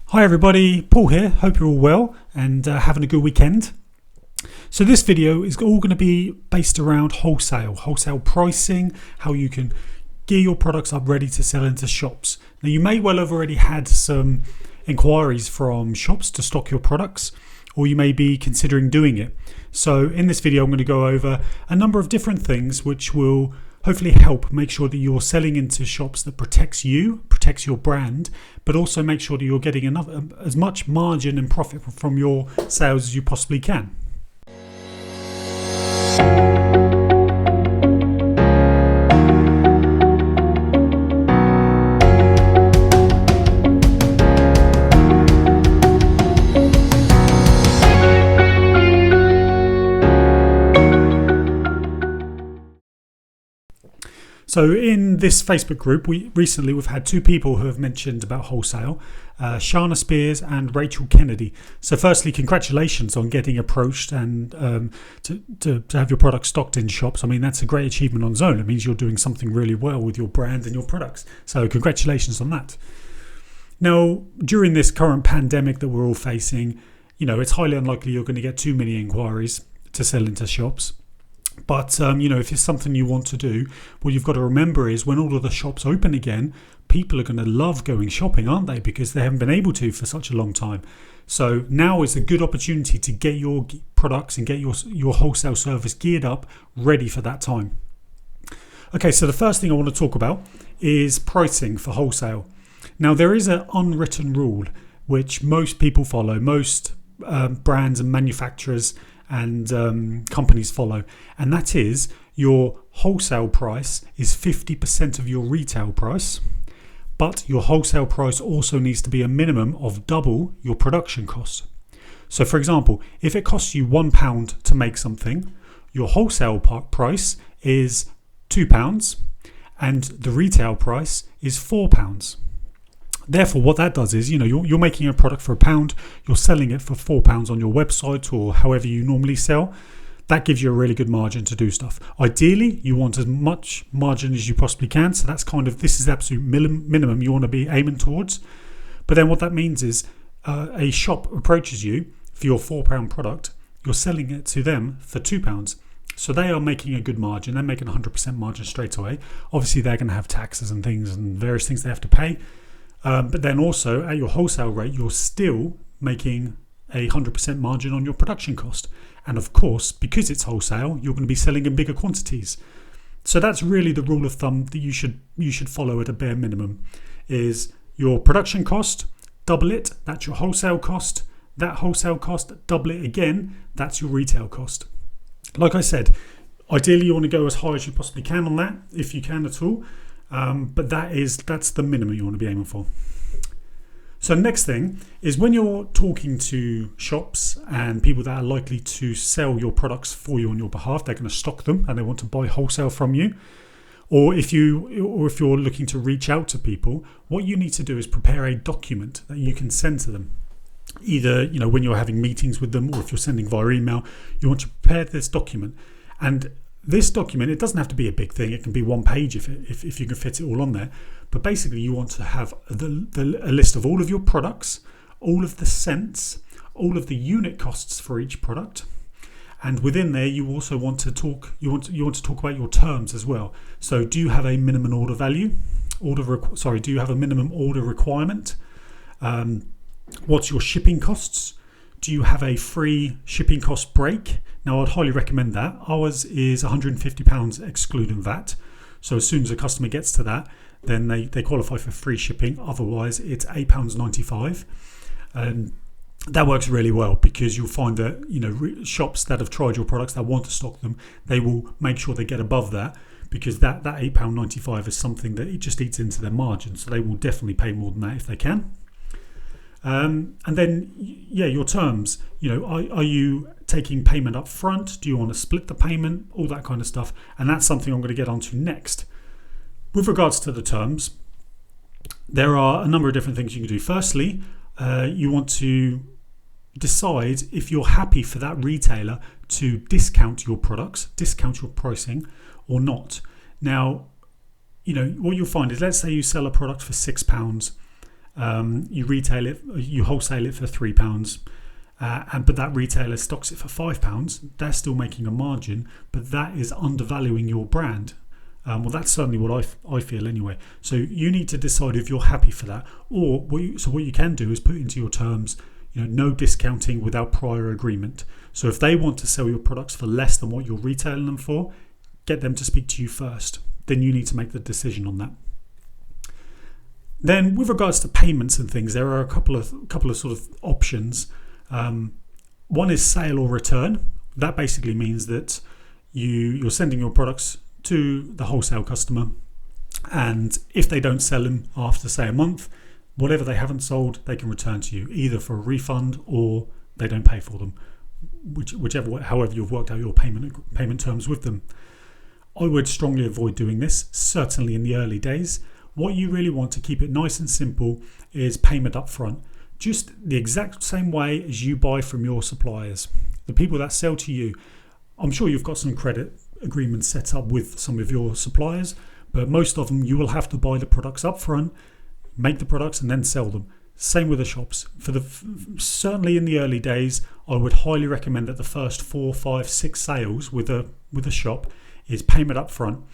Hi everybody, Paul here. Hope you're all well and having a good weekend. So this video is all going to be based around wholesale pricing, how you can gear your products up ready to sell into shops. Now you may well have already had some inquiries from shops to stock your products, or you may be considering doing it. So in this video I'm going to go over a number of different things which will hopefully help make sure that you're selling into shops that protects your brand, but also make sure that you're getting as much margin and profit from your sales as you possibly can. So in this Facebook group, we've had two people who have mentioned about wholesale, Shana Spears and Rachel Kennedy. So firstly, congratulations on getting approached and to have your product stocked in shops. I mean, that's a great achievement on its own. It means you're doing something really well with your brand and your products. So congratulations on that. Now, during this current pandemic that we're all facing, it's highly unlikely you're going to get too many inquiries to sell into shops. But, if it's something you want to do, what you've got to remember is when all of the shops open again, people are going to love going shopping, aren't they? Because they haven't been able to for such a long time. So now is a good opportunity to get your products and get your wholesale service geared up, ready for that time. Okay, so the first thing I want to talk about is pricing for wholesale. Now, there is an unwritten rule which most people follow, most brands and manufacturers and companies follow, and that is your wholesale price is 50% of your retail price, but your wholesale price also needs to be a minimum of double your production cost. So for example, if it costs you £1 to make something, your wholesale price is £2 and the retail price is £4. Therefore, what that does is, you're making a product for £1, you're selling it for £4 on your website or however you normally sell. That gives you a really good margin to do stuff. Ideally, you want as much margin as you possibly can. So this is the absolute minimum you want to be aiming towards. But then what that means is a shop approaches you for your £4 product, you're selling it to them for £2. So they are making a good margin. They're making 100% margin straight away. Obviously, they're going to have taxes and things and various things they have to pay. But then also at your wholesale rate, you're still making 100% margin on your production cost. And of course, because it's wholesale, you're going to be selling in bigger quantities. So that's really the rule of thumb that you should follow at a bare minimum is your production cost, double it, that's your wholesale cost. That wholesale cost, double it again, that's your retail cost. Like I said, ideally you want to go as high as you possibly can on that, if you can at all. But that's the minimum you want to be aiming for. So next thing is when you're talking to shops and people that are likely to sell your products for you on your behalf, they're going to stock them and they want to buy wholesale from you. Or if you're looking to reach out to people, what you need to do is prepare a document that you can send to them. Either when you're having meetings with them or if you're sending via email, you want to prepare this document. And this document, it doesn't have to be a big thing. It can be one page if you can fit it all on there. But basically, you want to have a list of all of your products, all of the cents, all of the unit costs for each product, and within there, you also want to talk. You want to talk about your terms as well. So, do you have a minimum order value? Do you have a minimum order requirement? What's your shipping costs? Do you have a free shipping cost break? Now, I'd highly recommend that. Ours is £150 excluding VAT. So as soon as a customer gets to that, then they qualify for free shipping. Otherwise, it's £8.95. That works really well because you'll find that shops that have tried your products that want to stock them, they will make sure they get above that because that £8.95 is something that it just eats into their margin. So they will definitely pay more than that if they can. And then, your terms, are you taking payment up front? Do you want to split the payment? All that kind of stuff. And that's something I'm going to get onto next. With regards to the terms, there are a number of different things you can do. Firstly, you want to decide if you're happy for that retailer to discount your products, discount your pricing or not. Now, what you'll find is, let's say you sell a product for £6 you wholesale it for £3, but that retailer stocks it for £5. They're still making a margin, but that is undervaluing your brand. Well, that's certainly what I feel anyway. So you need to decide if you're happy for that, or what you can do is put into your terms, no discounting without prior agreement. So if they want to sell your products for less than what you're retailing them for, get them to speak to you first. Then you need to make the decision on that. Then, with regards to payments and things, there are a couple of sort of options. One is sale or return. That basically means that you're sending your products to the wholesale customer, and if they don't sell them after, say, a month, whatever they haven't sold, they can return to you, either for a refund or they don't pay for them, however you've worked out your payment terms with them. I would strongly avoid doing this, certainly in the early days. What you really want to keep it nice and simple is payment up front, just the exact same way as you buy from your suppliers, the people that sell to you. I'm sure you've got some credit agreements set up with some of your suppliers, but most of them you will have to buy the products up front, make the products and then sell them. Same with the shops. Certainly in the early days, I would highly recommend that the first 4, 5, 6 sales with a shop is payment up front,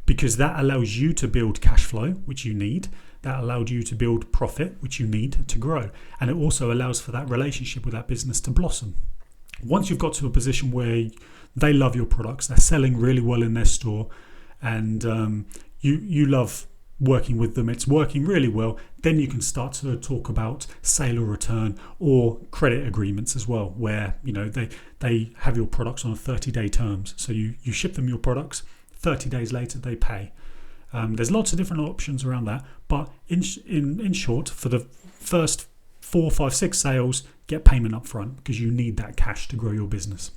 because that allows you to build cash flow, which you need. That allowed you to build profit, which you need to grow. And it also allows for that relationship with that business to blossom. Once you've got to a position where they love your products, they're selling really well in their store, and you love working with them, it's working really well, then you can start to talk about sale or return or credit agreements as well, where they have your products on 30-day terms. So you ship them your products, 30 days later they pay. There's lots of different options around that, but in short, for the first 4, 5, 6 sales, get payment up front, because you need that cash to grow your business.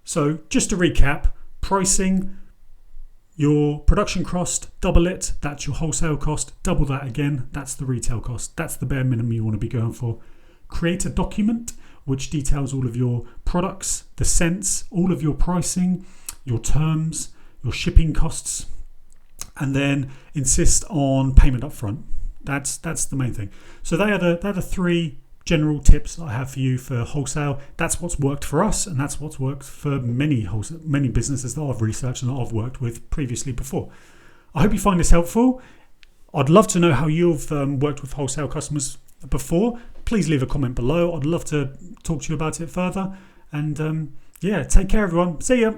So just to recap, pricing, your production cost, double it, that's your wholesale cost. Double that again, that's the retail cost. That's the bare minimum you want to be going for. Create a document which details all of your products, the cents, all of your pricing, your terms, your shipping costs, and then insist on payment up front. That's the main thing. So they are the 3 general tips I have for you for wholesale. That's what's worked for us, and that's what's worked for many businesses that I've researched and that I've worked with previously before. I hope you find this helpful. I'd love to know how you've worked with wholesale customers before. Please leave a comment below. I'd love to talk to you about it further. And take care, everyone. See ya.